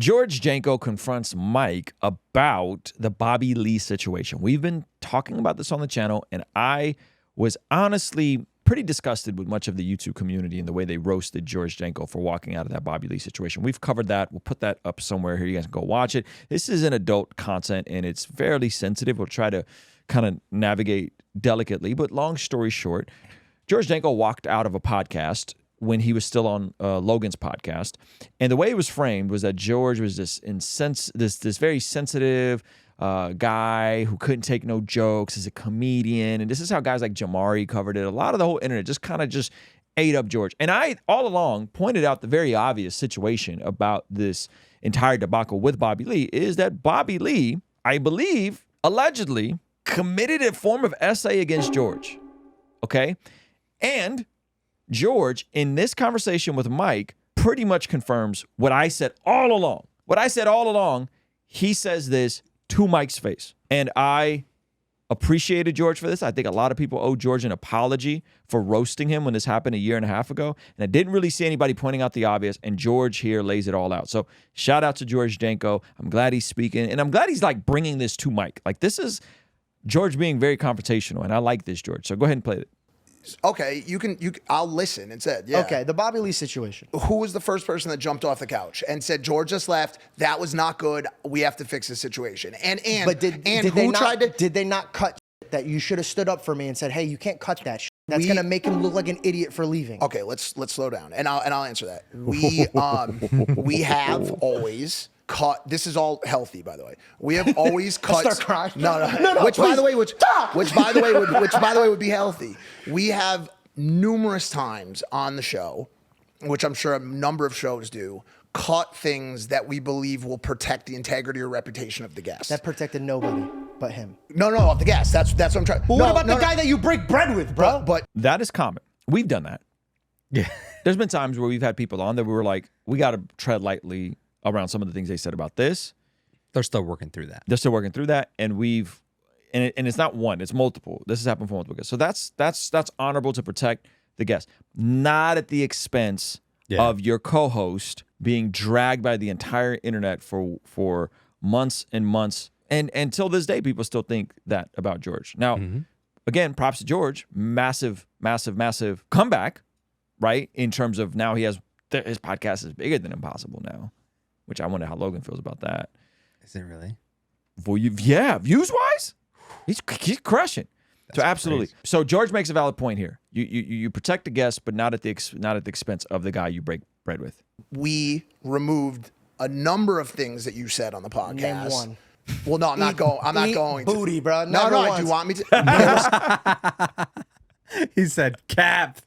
George Janko confronts Mike about the Bobby Lee situation. We've been talking about this on the channel, and I was honestly pretty disgusted with much of the YouTube community and the way they roasted George Janko for walking out of that Bobby Lee situation. We've covered that. We'll put that up somewhere here. You guys can go watch it. This is an adult content, and it's fairly sensitive. We'll try to kind of navigate delicately, but long story short, George Janko walked out of a podcast when he was still on Logan's podcast. And the way it was framed was that George was this very sensitive guy who couldn't take no jokes as a comedian. And this is how guys like Jamari covered it. A lot of the whole internet just kind of just ate up George. And I, all along, pointed out the very obvious situation about this entire debacle with Bobby Lee is that Bobby Lee, I believe, allegedly committed a form of essay against George. Okay? And George, in this conversation with Mike, pretty much confirms what I said all along. What I said all along, he says this to Mike's face. And I appreciated George for this. I think a lot of people owe George an apology for roasting him when this happened a year and a half ago. And I didn't really see anybody pointing out the obvious, and George here lays it all out. So shout out to George Janko. I'm glad he's speaking, and I'm glad he's like bringing this to Mike. Like, this is George being very confrontational, and I like this, George. So go ahead and play it. Okay, I'll listen instead. Yeah. Okay, the Bobby Lee situation. Who was the first person that jumped off the couch and said, George just left, that was not good, we have to fix the situation? But did they not cut that you should have stood up for me and said, hey, you can't cut that shit. That's gonna make him look like an idiot for leaving. Okay, let's slow down, and I'll answer that. We have always cut. This is all healthy, by the way. We have always cut. Start crying. No. Which by the way would be healthy. We have numerous times on the show, which I'm sure a number of shows do, cut things that we believe will protect the integrity or reputation of the guest. That protected nobody but him. No, of the guest. That's what I'm trying. Well, what about the guy that you break bread with, bro? But that is common. We've done that. Yeah. There's been times where we've had people on that we were like, we got to tread lightly around some of the things they said about this. They're still working through that. They're still working through that, and and it's not one, it's multiple. This has happened for multiple guests. So that's honorable to protect the guest, not at the expense of your co-host being dragged by the entire internet for months and months. And until this day, people still think that about George. Now, again, props to George. Massive comeback, right? In terms of now his podcast is bigger than Impossible now, which I wonder how Logan feels about that. Is it really? Well, views-wise, he's crushing. That's so absolutely. Crazy. So George makes a valid point here. You protect the guest, but not at the expense of the guy you break bread with. We removed a number of things that you said on the podcast. Name one. Well, no, I'm not going. Booty, bro. No. Do you want me to? He said cap.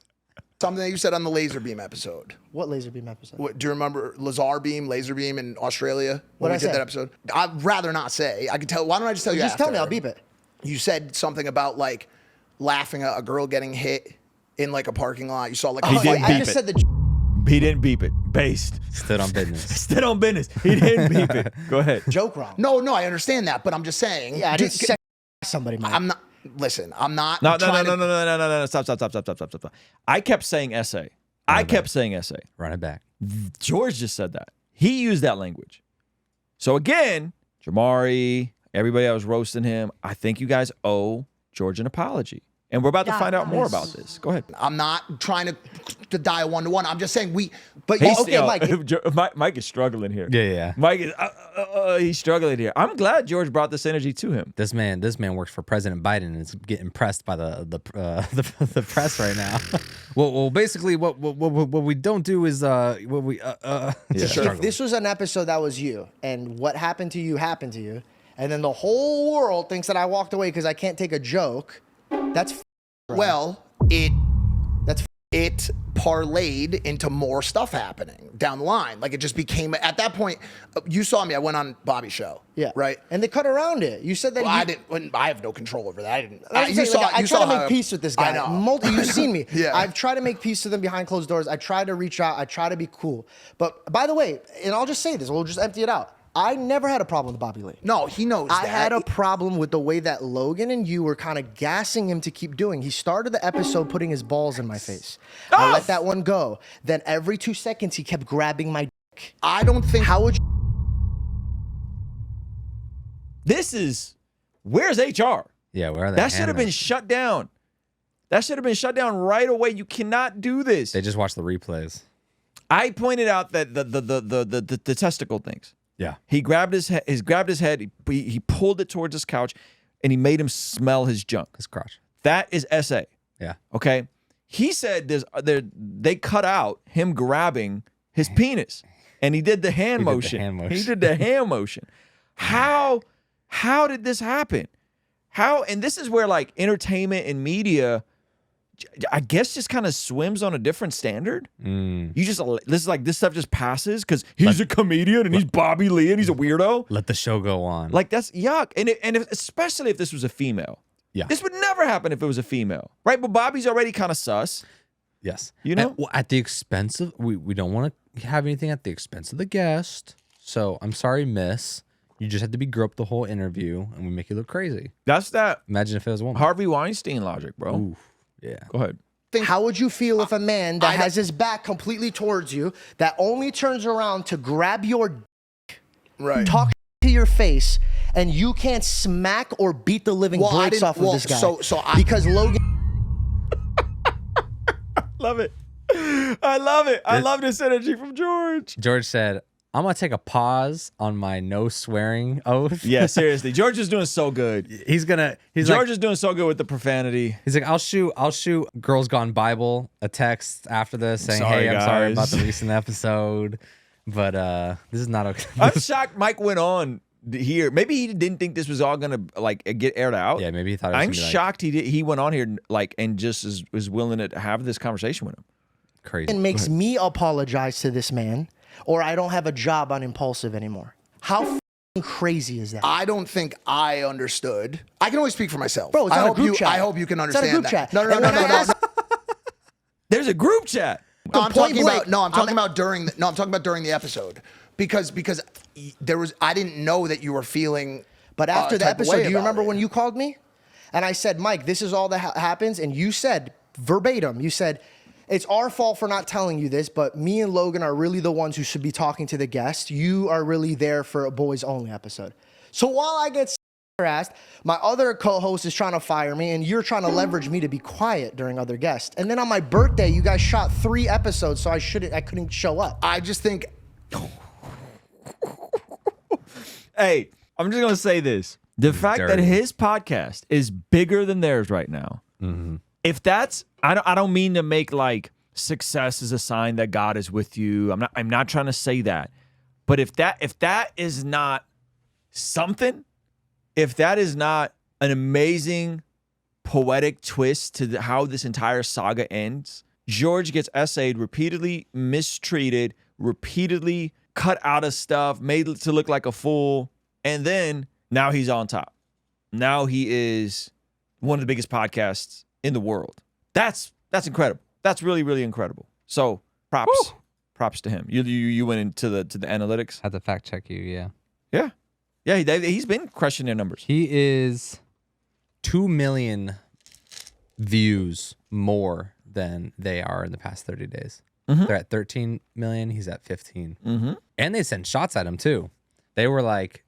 Something that you said on the laser beam episode. What laser beam episode? Do you remember laser beam in Australia when we did that episode? I'd rather not say. I could tell. Why don't I just tell you? Just tell me. I'll beep it. You said something about like laughing at a girl getting hit in like a parking lot. You saw like he didn't beep it. He didn't beep it. Based. Stood on business. Stood on business. He didn't beep it. Go ahead. Joke wrong. No, I understand that, but I'm just saying. Yeah, I didn't say somebody, man. I'm not. Listen, I'm not. No. Stop. I kept saying essay. Run it back. George just said that. He used that language. So again, Jamari, everybody that was roasting him, I think you guys owe George an apology. And we're about to find out more about this. Go ahead. I'm not trying to die 1-to-1. I'm just saying But okay, Mike. Mike is struggling here. Yeah. Mike is he's struggling here. I'm glad George brought this energy to him. This man works for President Biden and is getting pressed by the press right now. well, basically, what we don't do is If this was an episode that was you, and what happened to you, and then the whole world thinks that I walked away because I can't take a joke. That's well, it parlayed into more stuff happening down the line. Like it just became at that point. You saw me. I went on Bobby's show. Yeah. Right. And they cut around it. You said that. Well, I didn't. I have no control over that. I didn't. I try to make peace with this guy. I know. You've seen me. Yeah. I've tried to make peace with him behind closed doors. I try to reach out. I try to be cool. But by the way, and I'll just say this. We'll just empty it out. I never had a problem with Bobby Lee. No, he knows that. I had a problem with the way that Logan and you were kind of gassing him to keep doing. He started the episode putting his balls in my face. I let that one go. Then every 2 seconds, he kept grabbing my dick. I don't think... How would you where's HR? Yeah, where are they? That should have been shut down. That should have been shut down right away. You cannot do this. They just watch the replays. I pointed out that the testicle things. Yeah. He grabbed his head. He pulled it towards his couch, and he made him smell his junk. His crotch. That is SA. Yeah. Okay. He said they cut out him grabbing his penis, and he did the hand motion. He did the hand motion. How did this happen? How? And this is where like entertainment and media, I guess, just kind of swims on a different standard. You just this stuff just passes because he's a comedian and he's Bobby Lee and he's a weirdo. Let the show go on. Like that's yuck. And especially if this was a female. Yeah. This would never happen if it was a female, right? But Bobby's already kind of sus. Yes. You know? At the expense of, we don't want to have anything at the expense of the guest. So I'm sorry, miss. You just have to be groped the whole interview and we make you look crazy. That's that Imagine if it was a woman. Harvey Weinstein logic, bro. Ooh, yeah. Go ahead. How would you feel if a man that has his back completely towards you, that only turns around to grab your dick, talk to your face, and you can't smack or beat the living brakes off of this guy? Because Logan... Love it. I love it. I love this energy from George. George said, I'm going to take a pause on my no swearing oath. Yeah, seriously. George is doing so good. George is doing so good with the profanity. He's like, I'll shoot Girls Gone Bible a text after this saying, Sorry, I'm sorry guys. about the recent episode, but this is not okay. I'm shocked Mike went on here. Maybe he didn't think this was all gonna like get aired out. Yeah, maybe he thought it was I'm gonna be shocked he went on here like and just was willing to have this conversation with him. Crazy. It makes me apologize to this man, or I don't have a job on Impulsive anymore. How f***ing crazy is that? I don't think I understood. I can only speak for myself. Bro, it's on a group chat. I hope you can understand It's on a group that. chat. No. There's a group chat. I'm talking about during the episode because I didn't know that you were feeling. But after the type of episode, way do you about remember it. when you called me? And I said, Mike, this is all that happens. And you said, verbatim, you said, it's our fault for not telling you this, but me and Logan are really the ones who should be talking to the guest. You are really there for a boys only episode. So while I get harassed, my other co-host is trying to fire me and you're trying to leverage me to be quiet during other guests. And then on my birthday, you guys shot 3 episodes, so I couldn't show up. I just think. Hey, I'm just gonna say this: the fact that his podcast is bigger than theirs right now. If that's, I don't mean to make like success is a sign that God is with you. I'm not trying to say that, but if that is not something, if that is not an amazing poetic twist to how this entire saga ends, George gets essayed, repeatedly mistreated, repeatedly cut out of stuff, made to look like a fool, and then now he's on top. Now he is one of the biggest podcasts in the world. That's incredible. That's really, really incredible. So props to him. You went into the analytics. Had to fact check you, yeah. He's been crushing their numbers. He is 2 million views more than they are in the past 30 days. They're at 13 million. He's at 15. And they sent shots at him too. They were like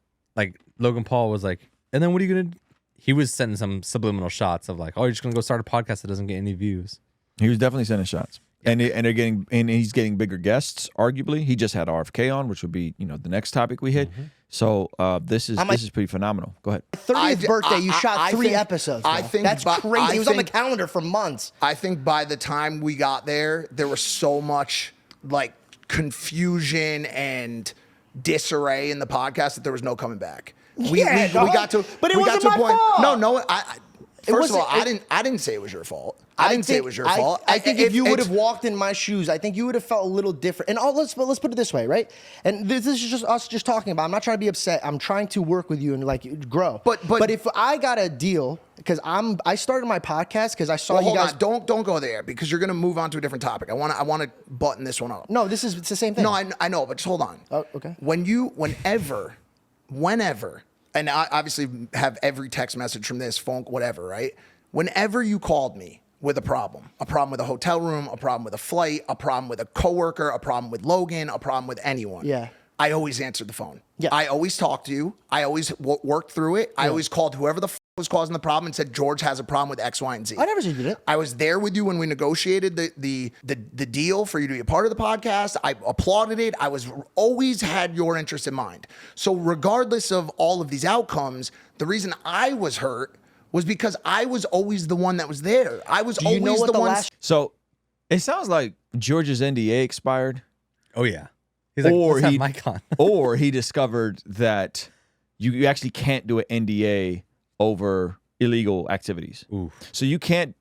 Logan Paul was like, and then what are you going to do? He was sending some subliminal shots of like, oh, you're just going to go start a podcast that doesn't get any views. He was definitely sending shots. And he's getting bigger guests, arguably. He just had RFK on, which would be, the next topic we hit. So this is pretty phenomenal. Go ahead. 30th birthday, you shot 3 episodes. Bro. I think that's crazy. He was on the calendar for months. I think by the time we got there was so much like confusion and disarray in the podcast that there was no coming back. We got to but it we wasn't got to a my point. fault. No. First of all, I didn't say it was your fault. I didn't say it was your fault. I think if you would have walked in my shoes, I think you would have felt a little different. And let's put it this way, right? And this is just us just talking about. I'm not trying to be upset. I'm trying to work with you and like grow. But if I got a deal, because I started my podcast because I saw you guys. Don't go there because you're gonna move on to a different topic. I want to button this one up. No, it's the same thing. No, I know, but just hold on. Oh, okay. Whenever, and I obviously have every text message from this, phone, whatever, right? Whenever you called me with a problem with a hotel room, a problem with a flight, a problem with a coworker, a problem with Logan, a problem with anyone. Yeah. I always answered the phone. Yeah. I always talked to you. I always worked through it. I always called whoever the was causing the problem and said, George has a problem with X, Y, and Z. I never said you did it. I was there with you when we negotiated the deal for you to be a part of the podcast. I applauded it. I was always had your interest in mind. So regardless of all of these outcomes, the reason I was hurt was because I was always the one that was there. I was you know always what the the one. last- So it sounds like George's NDA expired, Oh yeah. He's like, or let's have he Mike on. or he discovered that you actually can't do an NDA over illegal activities. Oof. So you can't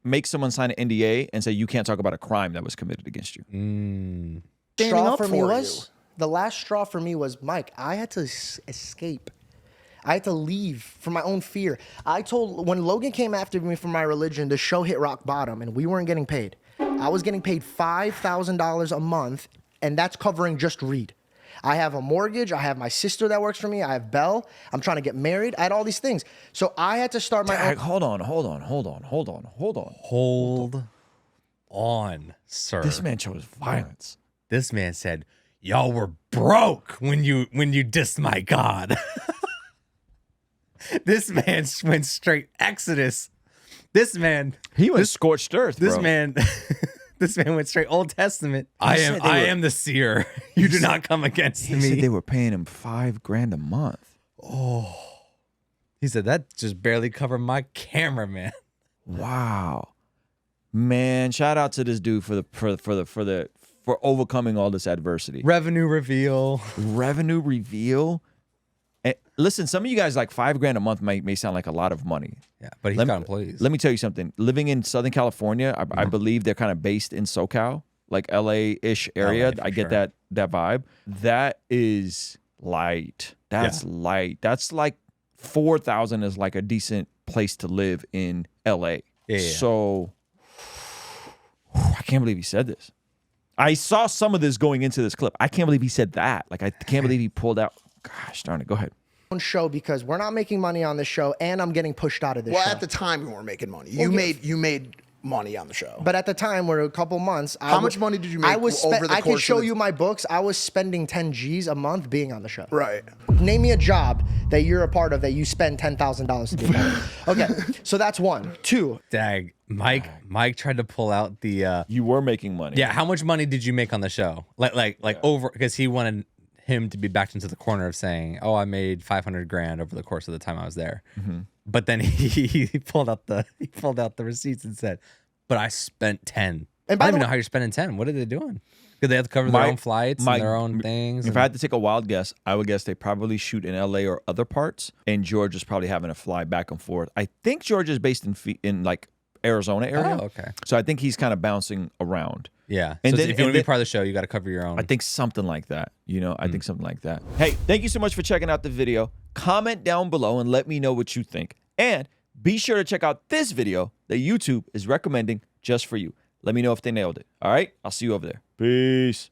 make someone sign an NDA and say you can't talk about a crime that was committed against you. Standing straw up for me for was the last straw for me was Mike. I had to escape. I had to leave for my own fear. I told when Logan came after me for my religion, the show hit rock bottom and we weren't getting paid. I was getting paid $5,000 a month, and that's covering just Reed. I have a mortgage. I have my sister that works for me. I have Belle. I'm trying to get married. I had all these things. So I had to start my own. Hold On, sir. This man chose violence. This man said, y'all were broke when you dissed my God. This man went straight Exodus. This man, He was scorched earth, this bro. man, this man went straight Old Testament. I said they were- am the seer. You do not come against He said me. they were paying him $5,000 a month. He said that just barely covered my cameraman. Wow, man! Shout out to this dude for overcoming all this adversity. Revenue reveal. Revenue reveal. And listen, some of you guys like $5,000 a month may sound like a lot of money. Yeah, but he's Let got me- employees. Let me tell you something. Living in Southern California, I believe they're kind of based in SoCal, like LA-ish area. LA for I get sure. that vibe. That is light. That's light. That's like 4,000 is like a decent place to live in LA. Yeah. So I can't believe he said this. I saw some of this going into this clip. I can't believe he said that. Like I can't believe he pulled out. Gosh darn it. Go ahead. Show because we're not making money on this show, and I'm getting pushed out of this Well, show. at the time we weren't making money. You made money on the show. But at the time, we're a couple months. How much money did you make I was over the I could course of show the- you my books. I was spending 10 G's a month being on the show. Right. Name me a job that you're a part of that you spend $10,000 to be a part of. Okay, so that's one. Two, Dag. Mike tried to pull out the You were making money. yeah, how much money did you make on the show? Like over, because he wanted him to be backed into the corner of saying, "Oh, I made 500 grand over the course of the time I was there." But then he pulled out the receipts and said, "But I spent 10." And by I don't the even know way- how you're spending 10. What are they doing? Did they have to cover their own flights and their own things? If I had to take a wild guess, I would guess they probably shoot in LA or other parts, and George is probably having to fly back and forth. I think George is based in like Arizona area. Oh, okay. So I think he's kind of bouncing around. Yeah. And so then- if you want and to be then- part of the show, you got to cover your own. I think something like that. I think something like that. Hey, thank you so much for checking out the video. Comment down below and let me know what you think. And be sure to check out this video that YouTube is recommending just for you. Let me know if they nailed it. All right? I'll see you over there. Peace.